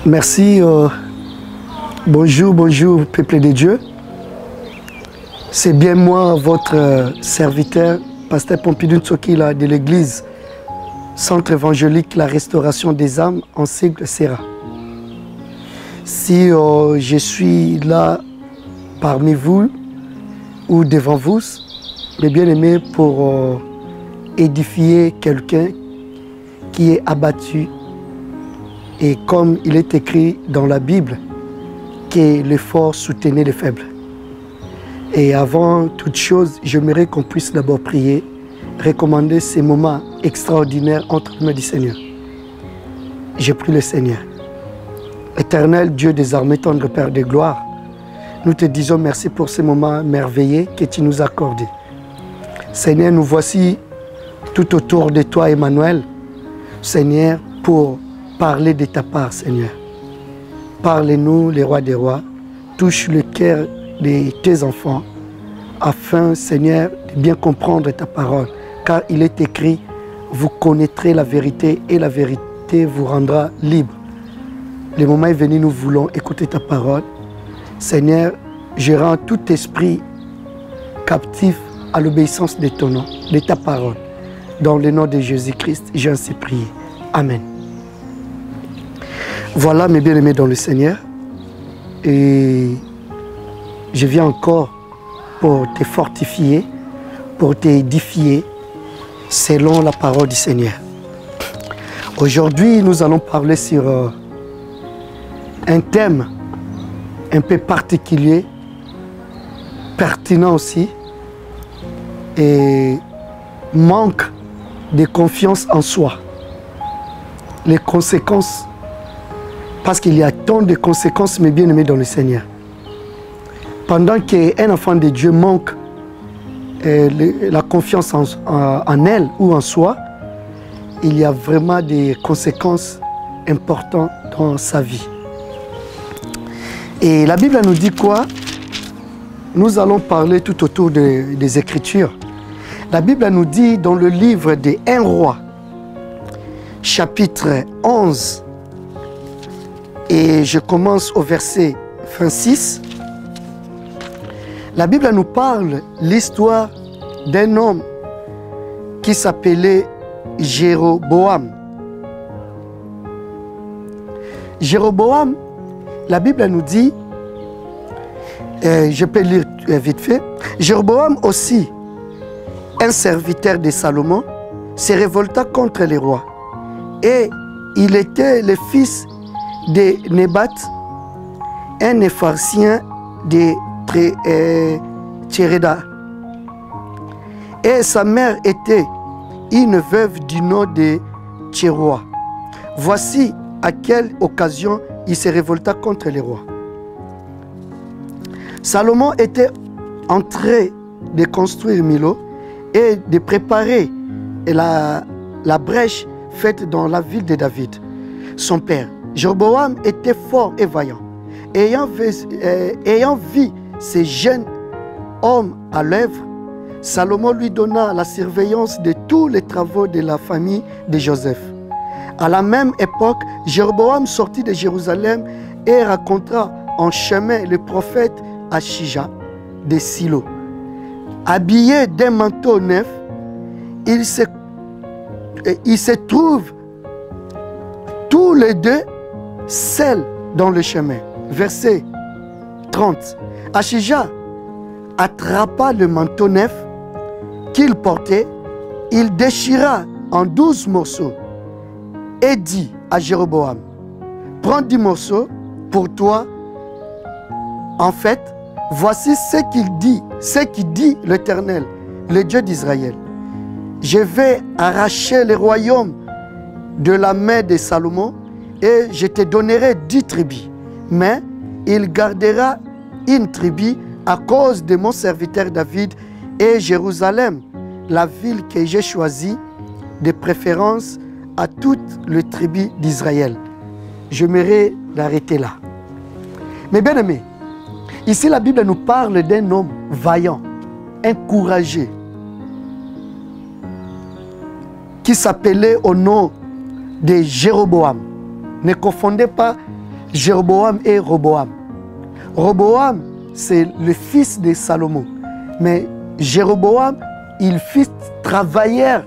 Merci. Bonjour, bonjour, peuple de Dieu. C'est bien moi, votre serviteur, Pasteur Pompidou Tsokila de l'église Centre évangélique La Restauration des âmes en Sigle Serra. Si je suis là parmi vous ou devant vous, mes bien-aimés, pour édifier quelqu'un qui est abattu, et comme il est écrit dans la Bible, que les forts soutenaient les faibles. Et avant toute chose, j'aimerais qu'on puisse d'abord prier, recommander ces moments extraordinaires entre les mains du Seigneur. Je prie le Seigneur. Éternel Dieu des armées, tendre Père de gloire, nous te disons merci pour ces moments merveilleux que tu nous as accordés. Seigneur, nous voici tout autour de toi, Emmanuel, Seigneur, pour parler de ta part, Seigneur. Parle-nous, les rois des rois, touche le cœur de tes enfants, afin, Seigneur, de bien comprendre ta parole. Car il est écrit, vous connaîtrez la vérité et la vérité vous rendra libre. Le moment est venu, nous voulons écouter ta parole. Seigneur, je rends tout esprit captif à l'obéissance de ton nom, de ta parole. Dans le nom de Jésus-Christ, j'ai ainsi prié. Amen. Voilà mes bien-aimés dans le Seigneur. Et je viens encore pour te fortifier, pour t'édifier selon la parole du Seigneur. Aujourd'hui, nous allons parler sur un thème un peu particulier, pertinent aussi, et manque de confiance en soi. Les conséquences, parce qu'il y a tant de conséquences, mes bien-aimés dans le Seigneur. Pendant qu'un enfant de Dieu manque la confiance en elle ou en soi, il y a vraiment des conséquences importantes dans sa vie. Et la Bible nous dit quoi? Nous allons parler tout autour des Écritures. La Bible nous dit dans le livre des 1 Roi, chapitre 11, et je commence au verset 26. La Bible nous parle l'histoire d'un homme qui s'appelait Jéroboam. Jéroboam, la Bible nous dit, je peux lire vite fait, Jéroboam aussi, un serviteur de Salomon, se révolta contre les rois. Et il était le fils de Nébat, un Épharcien de Tchéréda. Et sa mère était une veuve du nom de Tchéroa. Voici à quelle occasion il se révolta contre les rois. Salomon était en train de construire Milo et de préparer la brèche faite dans la ville de David, son père. Jéroboam était fort et vaillant. Ayant vu ces jeunes hommes à l'œuvre, Salomon lui donna la surveillance de tous les travaux de la famille de Joseph. À la même époque, Jéroboam sortit de Jérusalem et rencontra en chemin le prophète Achija de Silo. Habillé d'un manteau neuf, il se trouvent tous les deux seuls dans le chemin. Verset 30. Achija attrapa le manteau neuf qu'il portait, il déchira en 12 morceaux et dit à Jéroboam, prends 10 morceaux pour toi. En fait, voici ce qu'il dit l'Éternel, le Dieu d'Israël. Je vais arracher le royaume de la main de Salomon et je te donnerai 10 tribus. Mais il gardera une tribu à cause de mon serviteur David et Jérusalem, la ville que j'ai choisie de préférence à toute les tribus d'Israël. J'aimerais l'arrêter là. Mais bien aimés, ici la Bible nous parle d'un homme vaillant, encouragé, qui s'appelait au nom de Jéroboam. Ne confondez pas Jéroboam et Roboam. Roboam, c'est le fils de Salomon. Mais Jéroboam, il fut travailleur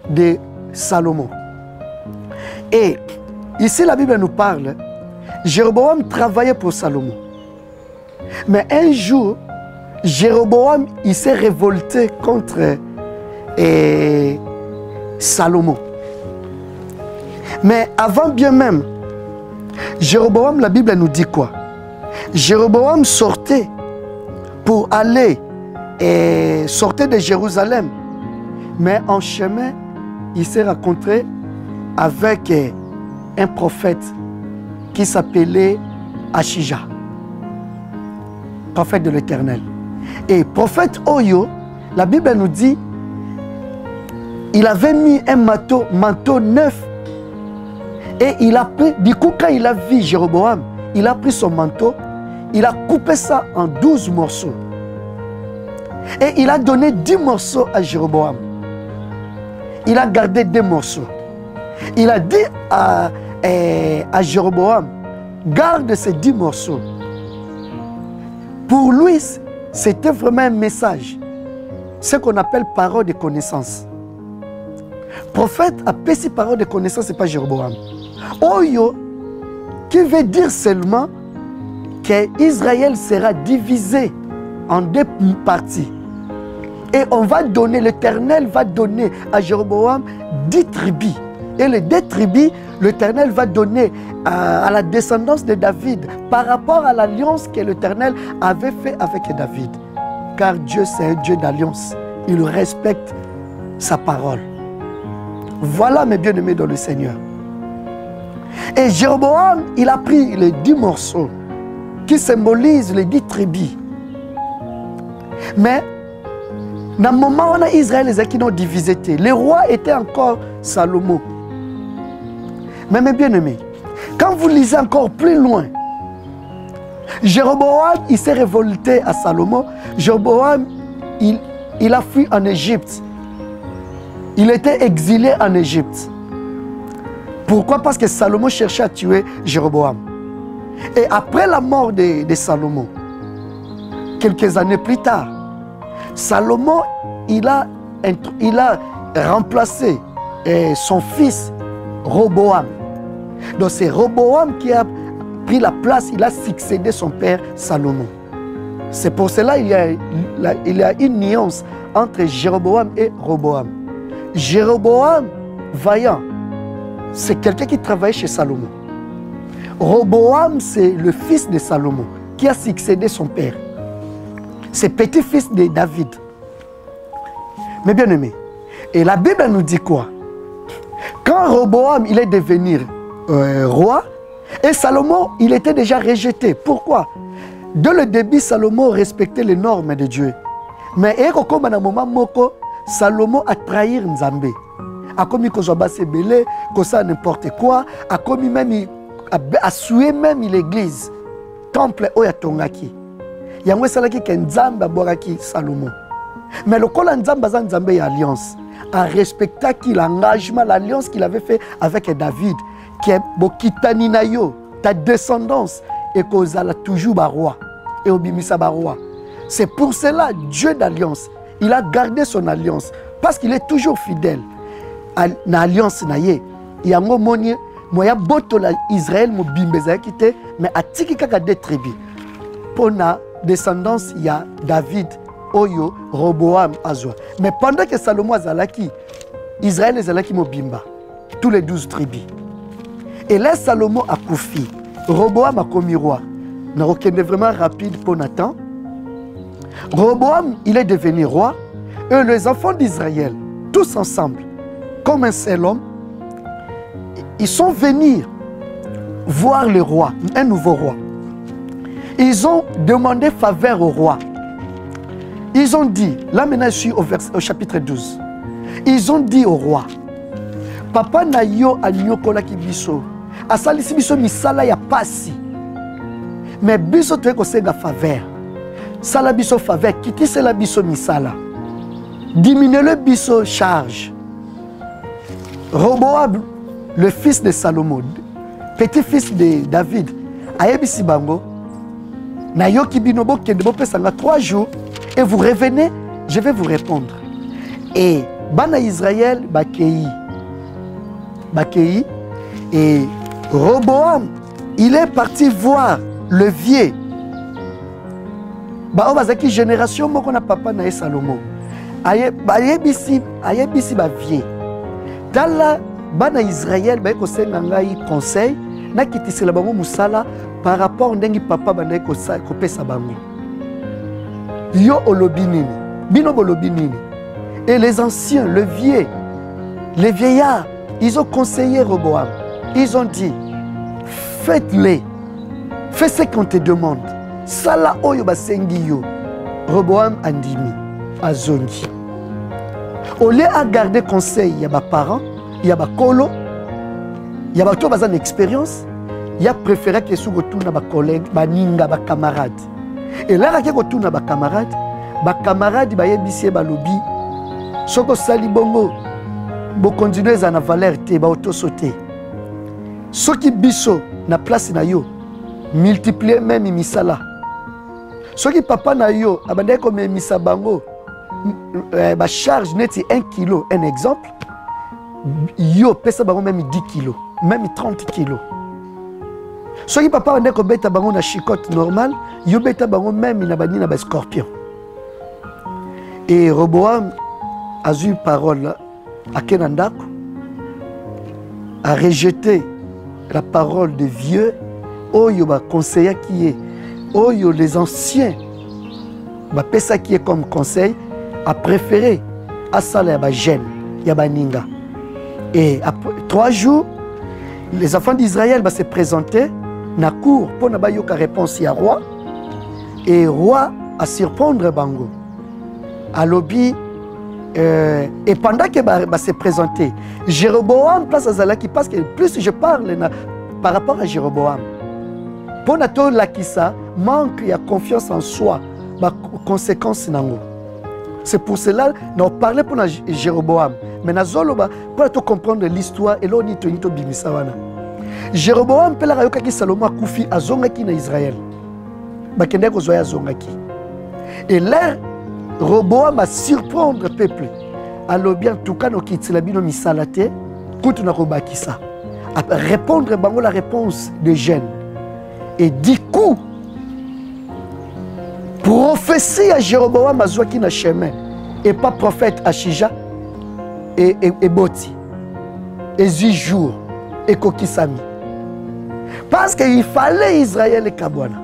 de Salomon. Et ici, la Bible nous parle, Jéroboam travaillait pour Salomon. Mais un jour, Jéroboam, il s'est révolté contre Salomon. Mais avant bien même, Jéroboam, la Bible nous dit quoi? Jéroboam sortait pour aller sortait de Jérusalem. Mais en chemin, il s'est rencontré avec un prophète qui s'appelait Achija, prophète de l'Éternel. Et prophète Oyo, la Bible nous dit, il avait mis un manteau neuf. Et il a pris, du coup, quand il a vu Jéroboam, il a pris son manteau, il a coupé ça en 12 morceaux. Et il a donné 10 morceaux à Jéroboam. Il a gardé 2 morceaux. Il a dit à Jéroboam, garde ces 10 morceaux. Pour lui, c'était vraiment un message. Ce qu'on appelle parole de connaissance. Prophète a péci parole de connaissance, ce n'est pas Jéroboam. Oyo, qui veut dire seulement qu'Israël sera divisé en 2 parties. Et on va donner, l'Éternel va donner à Jéroboam 10 tribus. Et les 2 tribus, l'Éternel va donner à la descendance de David par rapport à l'alliance que l'Éternel avait fait avec David. Car Dieu, c'est un Dieu d'alliance. Il respecte sa parole. Voilà mes bien-aimés dans le Seigneur. Et Jéroboam, il a pris les 10 morceaux qui symbolisent les 10 tribus. Mais, dans le moment où Israël les ont divisé, le roi était encore Salomon. Mais mes bien-aimés, quand vous lisez encore plus loin, Jéroboam, il s'est révolté à Salomon. Jéroboam, il a fui en Égypte. Il était exilé en Égypte. Pourquoi? Parce que Salomon cherchait à tuer Jéroboam. Et après la mort de Salomon, quelques années plus tard, Salomon, il a remplacé son fils Roboam. Donc c'est Roboam qui a pris la place, il a succédé son père Salomon. C'est pour cela qu'il y a une nuance entre Jéroboam et Roboam. Jéroboam, vaillant, c'est quelqu'un qui travaille chez Salomon. Roboam, c'est le fils de Salomon qui a succédé son père. C'est petit-fils de David. Mais bien aimé, et la Bible nous dit quoi? Quand Roboam il est devenu roi, et Salomon il était déjà rejeté. Pourquoi? Dès le début, Salomon respectait les normes de Dieu. Mais comme à un moment, Salomon a trahi Nzambé. A commis qu'on soit bassé belé, qu'on soit n'importe quoi, a commis même, a souillé même l'église. Temple Oyatongaki. Il y a un salaki qui est Nzamba Boraki Salomon. Mais le col Nzamba Nzambé y alliance. A respecté l'engagement, l'alliance qu'il avait fait avec David, qui est Bokitani Nayo, ta descendance, et qu'Ozala toujours roi, et Obimisa roi. C'est pour cela, Dieu d'alliance, il a gardé son alliance, parce qu'il est toujours fidèle. Na alliance naye, il y a un moment, moya boto la Israël mo bimbeza kite, mais a tiki kaka de tribus. Pour la descendance, il y a David, Oyo, Roboam, Azwa. Mais pendant que Salomon azalaki, Israël azalaki mo bimba, tous les 12 tribus. Et là, Salomon a koufi, Roboam a commis roi. N'a aucun vraiment rapide pour Nathan. Roboam, il est devenu roi. Et les enfants d'Israël, tous ensemble, comme un seul homme, ils sont venus voir le roi, un nouveau roi. Ils ont demandé faveur au roi. Ils ont dit, là maintenant je suis au chapitre 12. Ils ont dit au roi, Papa na yo anyokola ki biso, asalisi biso misala ya pasi. Mais biso tuwe kosenga faveur. Sala biso faveur, kitise la biso misala. Diminue le biso charge. Roboam, le fils de Salomon, petit-fils de David, ayebisi bango nayoki bino bokende bopesanga 3 jours et vous revenez, je vais vous répondre. Et bana Israël bakei et Roboam il est parti voir le vieux ba obazaki génération moko na papa na Salomon ayebisi ba vieux tala bana Israël ba ko senga ngai conseil na kitisela bango musala par rapport ndengi papa banda ko pesa bango yo olobi nini bino bolobi nini. Et les anciens, le vieux, les vieillards, ils ont conseillé Roboam. Ils ont dit, faites-les. Fais ce qu'on te demande. Sala oyo basengi yo. Roboam andimi, azongi. Au lieu de garder conseil, il y a des parents, il y a des colo, il y a des expérience, il y a préféré que sous retourne à des collègues, des ninga, des camarades. Et là, il y a des camarades, ils yebisi balobi. Soko sali bongo, bo continuer à na valeur te, ba auto sauter. Soki biso na place na yo, multiplier même misala. Soki papa na yo, abande ko misa bango, ba charge neti 1 kilo, un exemple. Yo pesa bango même 10 kilos, même 30 kilos. Soki papa abande ko beta bango na chicotte normal, yo beta bango même na bani na ba scorpion. Et Roboam a eu parole à Kenandako, a rejeté la parole des vieux, oyo ba conseiller qui est, oyo les anciens, ba pesa qui est comme conseil, a préféré à ça la jeune, yabaninga. Et après 3 jours, les enfants d'Israël va se présenter na cour pour na yoka réponse ya roi, et roi a surprendre bango. À lobby. Et pendant que va se présenter, Jéroboam place à Zalaki, parce que plus je parle par rapport à Jéroboam, pour nato lakisa manque de confiance en soi, ma conséquence nango. C'est pour cela nous parlons pour Jéroboam, mais nazoloba pour tout comprendre l'histoire et l'on nito bimisawana. Jéroboam pela rayoka ki Salomon a kufi azongaki na Israël, bakende ko zoya azongaki. Et là Roboam va surprendre le peuple. Alors bien, tout cas, nous quittons la bino misalate, quand on a rebaki ça. Répondre bango la réponse des jeunes. Et du coup, prophétie à Jéroboam a qui na chemin. Et pas prophète à Shija et Boti. Et 10 jours. Et Kokisami. Parce qu'il fallait Israël et Kabwana.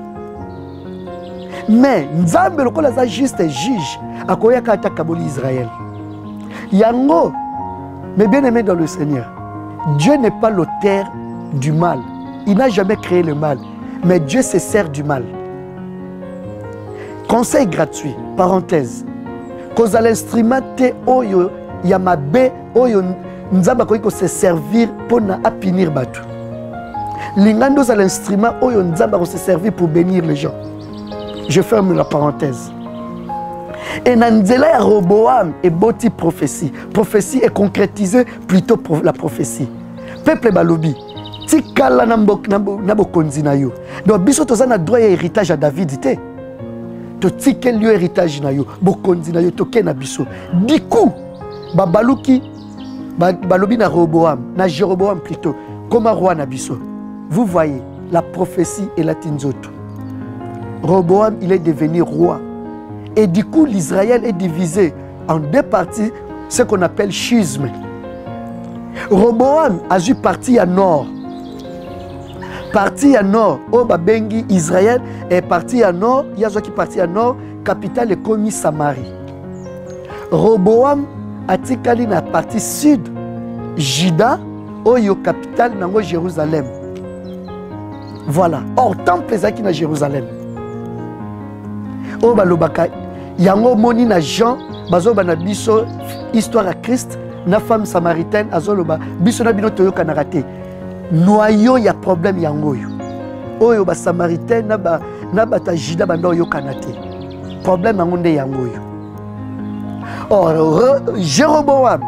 Mais Nzambe lokola za juste juge akoya kata kaboli Israël. Yango, mais bien aimé dans le Seigneur, Dieu n'est pas l'auteur du mal. Il n'a jamais créé le mal, mais Dieu se sert du mal. Conseil gratuit, parenthèse. Cause à l'instrument te oyo yamabe oyo Nzambe akoki se servir pour na punir batu. Lingando à l'instrument oyo Nzambe se servir pour bénir les gens. Je ferme la parenthèse. Et Nanzela ya Roboam et Boti prophétie. Prophétie est concrétisée plutôt pour la prophétie. Peuple balobi, tikala nabo konzi na yo. Donc biso toza na droit ya héritage à David te. To tikel yo héritage na yo, bokonzi na yo toke na biso. Du coup, babaluki balobi na Roboam, na Jéroboam plutôt, comme roi na biso. Vous voyez, la prophétie est la tinzoto. Roboam, il est devenu roi. Et du coup, l'Israël est divisé en 2 parties, ce qu'on appelle schisme. Roboam a eu partie à nord. Partie à nord, Obabengi, Israël, est partie à nord, il y a qui partie à nord, capitale est commis Samarie. Roboam a tikali na partie sud, Juda, Oyo capitale nango Jérusalem. Voilà. Or, temple est qui na Jérusalem. O balobaka yango moni na Jean bazoba na biso histoire à Christ na femme samaritaine azoloba biso na bino toyoka na raté noyau ya problème yango yo oyo ba samaritaine na bata jida bando yoka na te problème yango nde yango yo. Or Jéroboam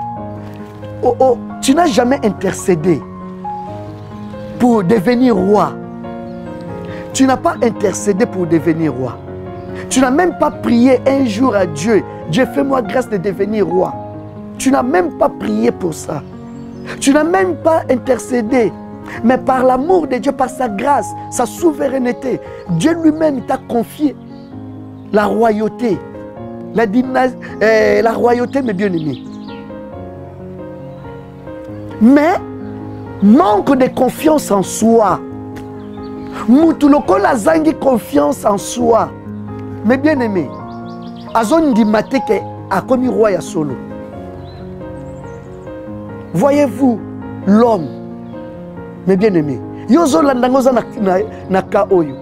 tu n'as jamais intercédé pour devenir roi. Tu n'as pas intercédé pour devenir roi. Tu n'as même pas prié un jour à Dieu. Dieu, fais-moi grâce de devenir roi. Tu n'as même pas prié pour ça. Tu n'as même pas intercédé. Mais par l'amour de Dieu, par sa grâce, sa souveraineté, Dieu lui-même t'a confié la royauté. La royauté, mes bien-aimés. Mais, manque de confiance en soi. Moutuloko la zangi confiance en soi. Mes bien-aimés, Azon di mateke a commis roi ya solo. Voyez-vous l'homme, mes bien-aimés, yozo landangoza na kaoyo.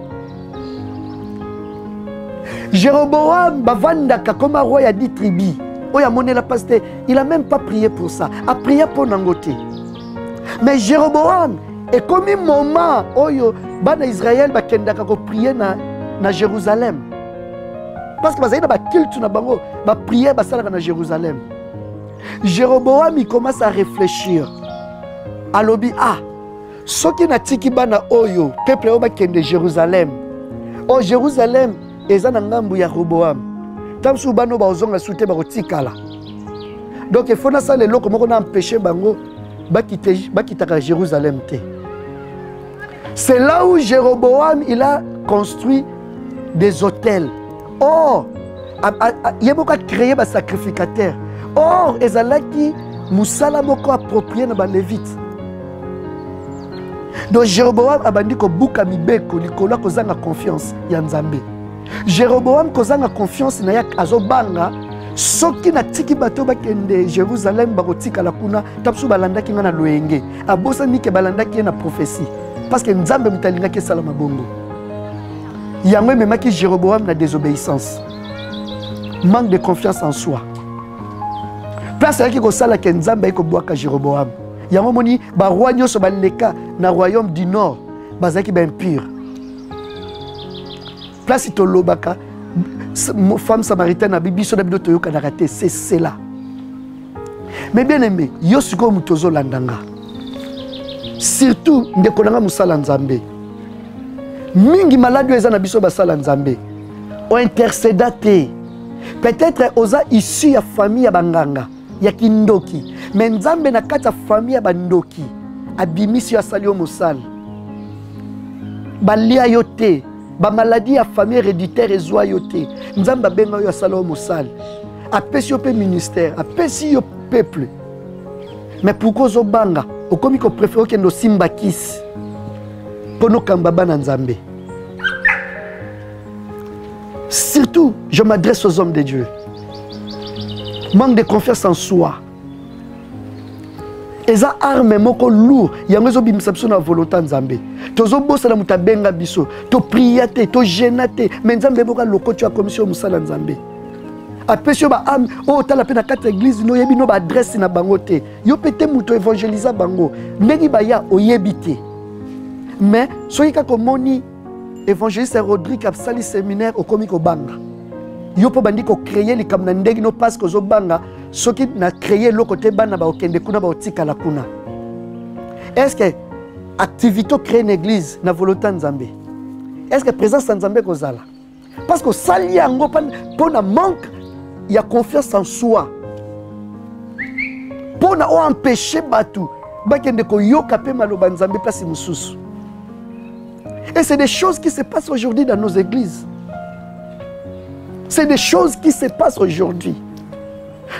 Jéroboam bavanda kakoma roi ya 10 tribus. Oya moné la pasteur, il a même pas prié pour ça. A prié pour Nangote. Mais Jéroboam est comme un moment oyo bana Israël bakendaka ko prier na Jérusalem. Parce que bazali na ba culte na bango, ba prier basalaka na Jérusalem. Jéroboam il commence à réfléchir. Alobi soki na tiki bana oyo peuple oyo bakende Jérusalem. Oh Jérusalem eza na ngambu ya Roboam. Tamsu bano ba ozonga sute ba kotikala. Donc il faut na ça lelo komoko na empêcher bango bakitaka Jérusalem te. C'est là où Jéroboam il a construit des hôtels. Or, il a créé des sacrificateurs. Or, ezalaki musala moko approprié na ba lévite. Donc Jéroboam a bandi ko buka mibeko likolo kozanga confiance ya Nzambe. Jéroboam kozanga confiance na yak azobanga soki na tiki bato bakende Jérusalem bakotika la kuna tapsu balandaki nga na loyenge abosa nike balandaki na prophétie parce que Nzambe mutalinga ke salama bongo. Yango memaki Jéroboam na désobéissance. Manque de confiance en soi. Place yaki ko sala ke Nzambe ko boaka Jéroboam. Yango moni ba roi nyoso baleka na royaume du nord bazaki ba impur. Place itolobaka femme samaritaine na bibi so da bido toyoka na raté c'est cela. Mais bien aimé, yo siko mutozo landanga. Surtout ndeko nanga musala Nzambe. Mingi malade eza na biso basala Nzambe. O intercédate. Peut-être oza issu ya famille ya banganga, ya kindoki. Mais Nzambe na kati ya famille ya bandoki. Abimisi ya salio musala. Balia yote. Ba maladie ya famille héréditaire ezwa yote. Nzamba benga yo asala musala. Apesi yo pe ministère, apesi yo peuple. Mais pourquoi zo banga? Okomi ko préfère que no simba kisi. Pono kamba bana Nzambe. Surtout, je m'adresse aux hommes de Dieu. Manque de confiance en soi. Eza arme moko lourd, yango zo bimisa biso na volonté Nzambe. Tozo bosa na mutabenga biso, to priate, to jenate, mais Nzambe boka lokoti ya commission musala Nzambe. Apesio ba am o tala pe na kati église no yebi no ba adresse na bango te. Yo pete muto évangéliser bango. Ndeki ba ya oyebite. Mais soki ka komoni évangéliste Rodrigue a sali séminaire au komiko banga. Yo po bandi ko créer likam na ndeki no parce que zo banga soki na créer le côté bana ba okende kuna ba otika la kuna. Est-ce que activité créer une église na volonté Nzambe? Est-ce que présence Nzambe kozala? Parce que sali yango pour na manque il y a confiance en soi. Pour na empêcher batu bakende ko yoka pe maloba Nzambe place mususu. Et c'est des choses qui se passent aujourd'hui dans nos églises. C'est des choses qui se passent aujourd'hui.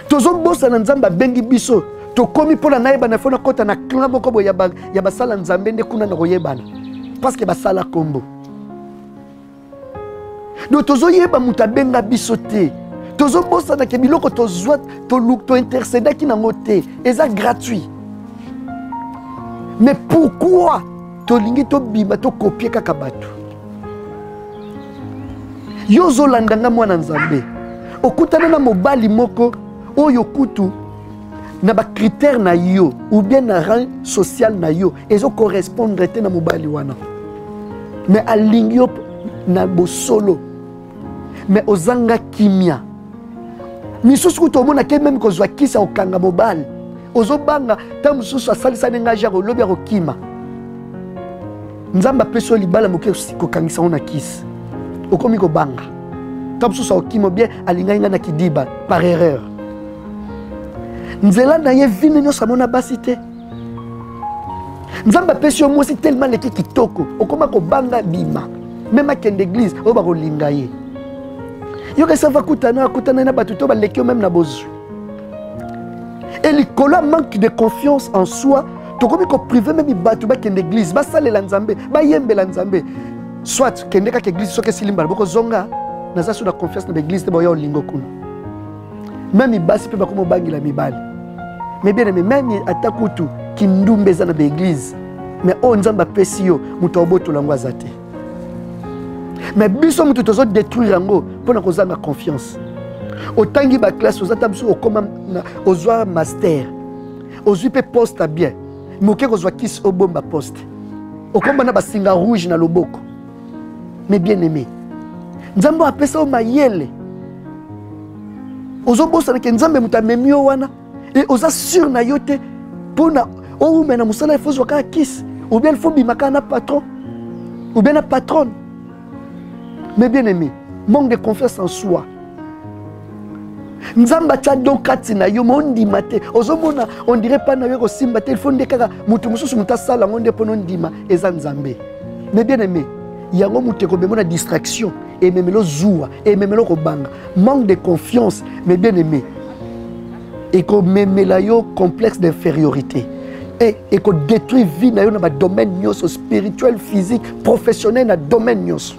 Tozo bosa na Nzamba bengi biso, to komi pona naeba na fona kota na clan moko bo ya basala Nzambe nde kuna na koyebana. Parce que basala kombo. Donc tozo yeba mutabenga biso te. Tozo bosa na ke biloko tozwa to intercéder ki na ngote, eza gratuit. Mais pourquoi tolingi to bima to copier kaka batu? Yozo landanga mwana Nzambe. Okutana na mobali moko oyo kutu na ba critère na yo ou bien na rang social na yo ezo correspondre te na mobali wana. Mais alingi yo na bosolo. Mais ozanga kimia. Misusu kutomona ke même ko zwa kisa okanga mobali. Ozo banga ta mususu asalisa nenga jaro lobi ko kima. nzamba peso libala moke kokangisa ona kisi okomi ko banga tabso sa okimo bien alinga na kidiba par erreur nzela na ye vine nyo samona basite nzamba peso mo si tellement leki kitoko okoma ko banga bima même akende église o ba ko linga ye yo ke ça va kutana na batuto ba leki même na bozu et l'ikola manque de confiance en soi. Tu comme ko privé même batu ba kende église ba salela nzambe ba yembela nzambe soit kende ka église soke silimba boko zonga na za suna confiance na l'église te ba yo lingo kuna même basi pe ba komo bangila mibali mais bien même atakutu kindumbe za na l'église mais o nzamba pesi yo muto oboto langwa zate mais biso muto tozo détruire yango pona ko zanga confiance otangi ba classe ozata biso okoma ozwa master ozwi pe poste bien moke kozwa kisi obomba poste okoma na basinga rouge na loboko mais bien aimé nzambo apesa o mayele ozobosa na ke nzambe mutamemi yo wana et oza sûr na yote pona o mena musala il faut zwa ka kisi ou bien il faut bimaka na patron ou bien na patronne mais bien aimé manque de confiance en soi. Nzamba tcha donc katina yo mondi mate ozomona on dirait pas na yo simba te il faut ndekaka mutu mususu mutasala ngonde pono ndima eza nzambe mais bien aimé yango mutu ko bemona distraction et memelo zoua et memelo ko banga manque de confiance mais bien aimé et ko memela yo complexe d'infériorité et ko détruit vie na yo na ba domaine nyoso spirituel physique professionnel na domaine nyoso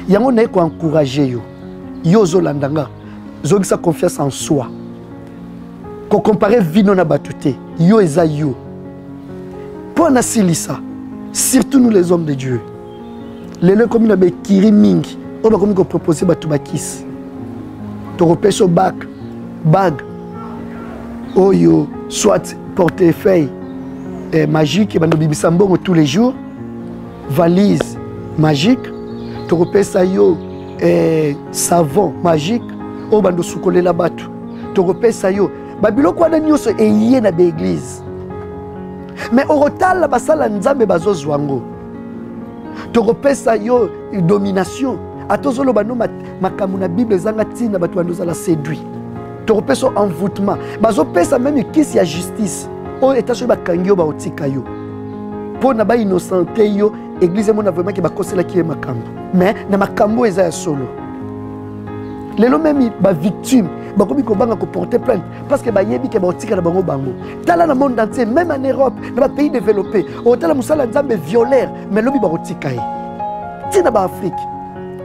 yango na ko encourager yo zo landanga zogi sa confiance en soi. Qu'on compare vino na batute, yo eza yo. Pour na silisa, surtout nous les hommes de Dieu. Les gens comme na be kiri mingi, on va comme proposer batu bakis. To repêche bag, oyo, soit portefeuille magique, bando bibisambongo tous les jours, valise magique, to repêche yo savon magique. O bando sukole la batu to repesa yo babilo kwa na nyoso eye na be église mais au rotal la basala nzambe bazozwango to repesa yo domination atozolo bano makamu na bible zanga tina batu bando la séduit to repesa envoûtement bazopesa même kisi ya justice o etasho bakangio ba otika yo pona ba innocenté yo église mona vraiment ki bakosela ki makambo mais na makambo eza ya solo. Les gens même ba victime ba komi ko banga ko porter plainte parce que ba yebi ke ba otika na bango bango tala na monde entier même en Europe dans les pays développés au tala musala nzambe violeur mais lobi ba otika yi tina ba Afrique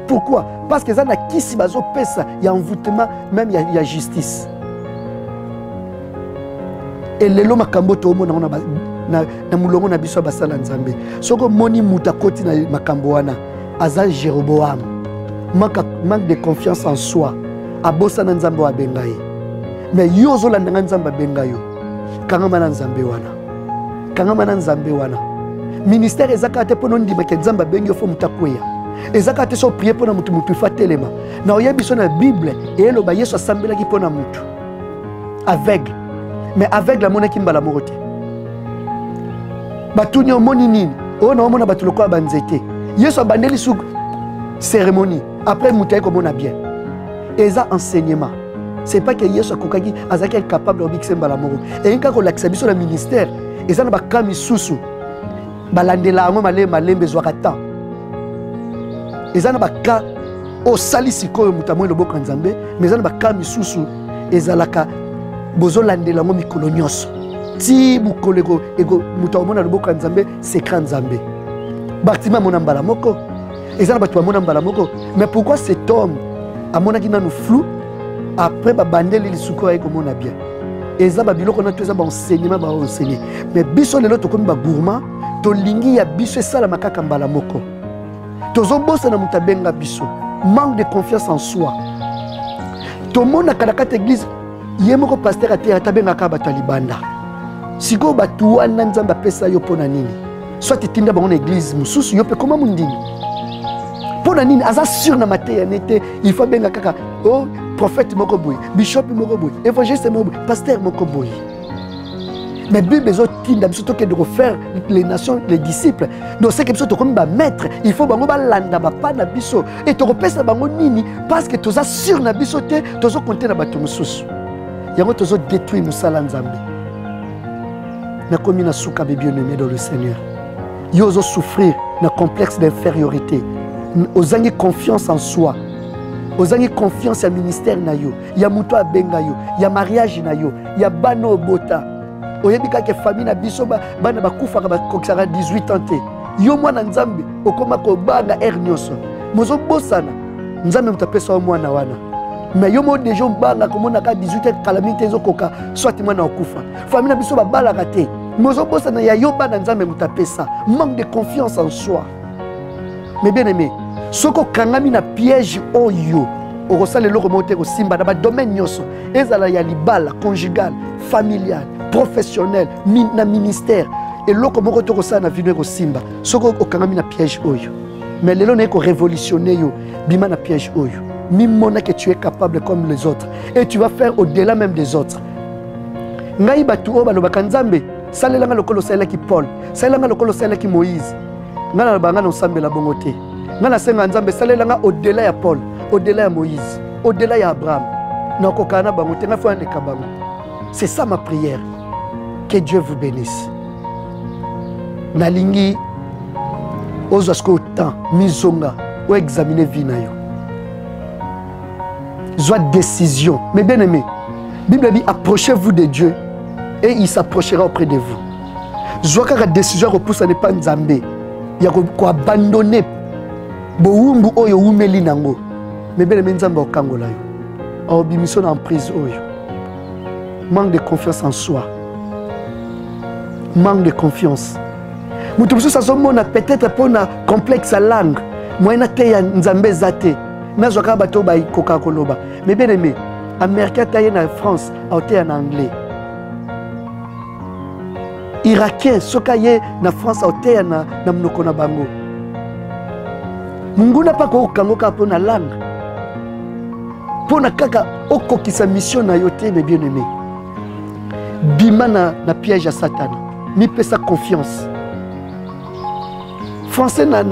pourquoi parce que ça na kisi bazo pesa ya envoûtement même ya justice et les lois makambo to mona na mulongo na biso basala nzambe soko moni mutakoti na makambo wana aza Jéroboam manque de confiance en soi abosa na nzambe wa bengaye mais yo zolanda nzambe bengayo kangama na nzambe wana ministère ezaka te pono ndima ke nzambe bengi fo mutakweya ezaka te so prier pona mutu fatelema na oyebi so na bible elo ba Yesu asambela ki pona mutu aveugle mais aveugle la monaki mbala morote batuni omoni nini ona omona batuloko banzete Yesu abandeli su cérémonie après moutaï comme on a bien et ça enseignement c'est pas que Yesu akokaki azaki capable de bixer mbala moro et un cas ko l'accès sur le ministère et ça na ba kami susu balandela ngo malembe zwakata et ça na ba ka o salisi ko mutamo le boko nzambe mais ça na ba kami susu ezalaka bozo landela ngo mikolo nyonso ti bukoleko ego mutamo na le boko nzambe secret nzambe bâtiment mona mbala moko. Mais pourquoi cet homme a mon avis nous flou après babandel les souko avec mon bien et ça babilo qu'on a tout ça enseignement ba enseigner mais biso lelo to comme ba gourmand to lingi ya biso ça la makaka mbala moko tozo bossa na mutabenga biso manque de confiance en soi to mona kalakata église yemoko pasteur ate tabenga ka batalibanda siko batu wana nzamba pesa yo pona nini soit tinda ba on église mususu yo pe comment mundini pona nini aza sûr na maternité il faut benga kaka oh prophète moko boy bishop moko boy évangéliste moko boy pasteur moko boy Mais la Bible est surtout de refaire les nations, les disciples. Donc c'est quelque chose comme maître. Il faut que tu landa pas na biso et tu repèses na bango nini parce que tu as sur na biso te, tu as compté na bato mususu. Yango tu as détruit musala nzambe. Na komi na souka bien-aimé dans le Seigneur. Yo zo souffrir na complexe d'infériorité. Ozangi confiance en soi. Ozangi confiance ya ministère na yo, ya muto abenga yo, ya mariage na yo, ya bano bota. Oyebika ke famille na biso bana bakufa ka bakokisaka 18 ans te. Yo mwana nzambe okoma ko banga nyonso. Mozo bosana nzambe mutapesa mwana wana. Mais yo mo déjà banga komona ka 18 ans calamité ezokoka soit mwana okufa. Famille na biso babalaka te. Mozo bosana ya yo bana nzambe mutapesa. Manque de confiance en soi. Mais bien aimé, soko kangami na piège oyo okosala eloko mote kosimba na ba domaine nyonso ezala ya libala conjugal familial professionnel na ministère eloko moko to kosala na vino kosimba soko okangami na piège oyo mais lelo na ko révolutionner yo bima na piège oyo mimona que tu es capable comme les autres et tu vas faire au-delà même des autres ngai batu o balobaka nzambe salelanga lokolo salaki Paul salelanga lokolo salaki Moïse ngana banga no sambela bongo te ngana senga nzambe salelanga au-delà ya Paul au-delà ya Moïse au-delà ya Abraham na kokana bango te nga fo andeka bango. C'est ça ma prière. Que Dieu vous bénisse. Nalingi ozasko temps mizonga ou examiner vie na yo. Soit décision. Mais bien aimé, Bible dit approchez-vous de Dieu et il s'approchera auprès de vous. Soit que la décision repousse à ne pas nzambe. Il y a ko abandonner boumbu oyo umeli nango. Mais bien aimé nzambe okangola yo. Or bimission en prise oyo. Manque de confiance en soi. Manque de confiance. Mutubusu sa somona peut-être pour na complexe à langue. Moyena te ya nzambe zate. Na zoka bato ba koka koloba. Mais bien aimé, américain taye na France, a te en anglais. Irakien soka ye na France a te na mnoko na bango. Mungu na pa ko kangoka pour na langue. Pour na kaka okokisa mission na yote mais bien aimé. Bima na piège à Satan. Mi pesa confiance. Français na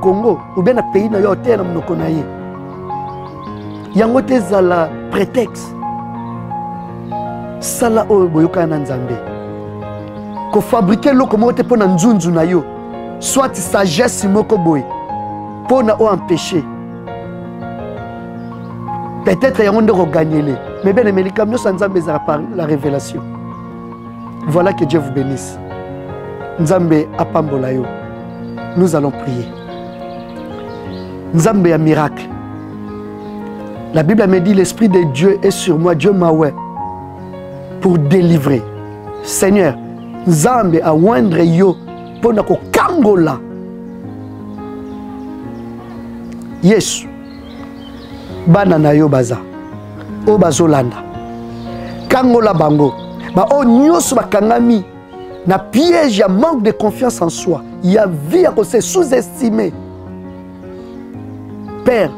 Congo ou bien na pays na yo te na mnoko na ye. Yango te zala prétexte. Sala o boyoka na nzambe. Ko fabriquer loko mo te pona nzunzu na yo. Soit sagesse moko boy. Pona o empêcher. Peut-être yango ndeko gagner. Mais bien aimé, nous sommes par la révélation. Voilà que Dieu vous bénisse. Nzambe apambolayo. Nous allons prier. Nzambe a miracle. La Bible me dit l'Esprit de Dieu est sur moi. Dieu m'a oué pour délivrer. Seigneur, Nzambe a oindre yo pour nako kangola. Yesu. Banana yo baza. O bazolanda kangola bango ba o nyoso bakangami na piège ya manque de confiance en soi ya vie à se sous-estimer. Père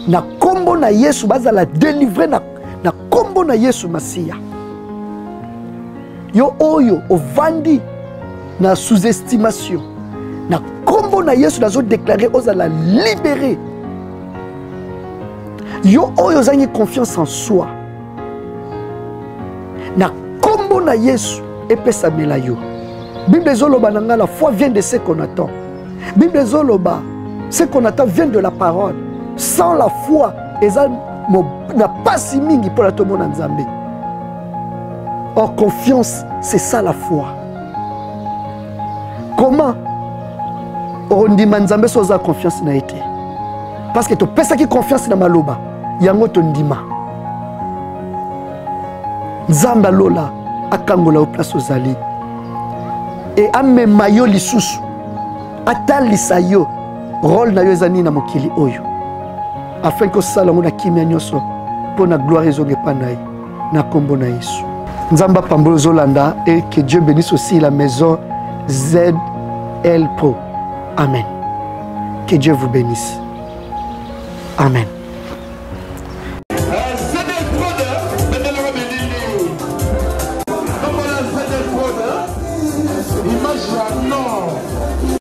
na kombo na Yesu bazala délivrer na kombo na Yesu Masia yo oyo ovandi na sous-estimation na kombo na Yesu nazo déclarer ozala libéré. Yo oyo zangi confiance en soi. Na kombo na Yesu epesa mela yo. Bible zoloba nanga la foi vient de ce qu'on attend. Bible zoloba ce qu'on attend vient de la parole. Sans la foi, eza na pasi mingi pour la tomona nzambe. Or confiance, c'est ça la foi. Comment on dit nzambe soza confiance na été? Parce que tu pesa ki confiance na maloba. Yango tondima. Nzamba lola akangola au place ozali. Et amema yo lisusu. Atalisa yo rôle na yo ezani na mokili oyo. Afin que sala ngona kimia nyoso pour na gloire ezonge panai na kombo na Yesu. Nzamba pambolo zolanda et que Dieu bénisse aussi la maison ZL Pro. Amen. Que Dieu vous bénisse. Amen.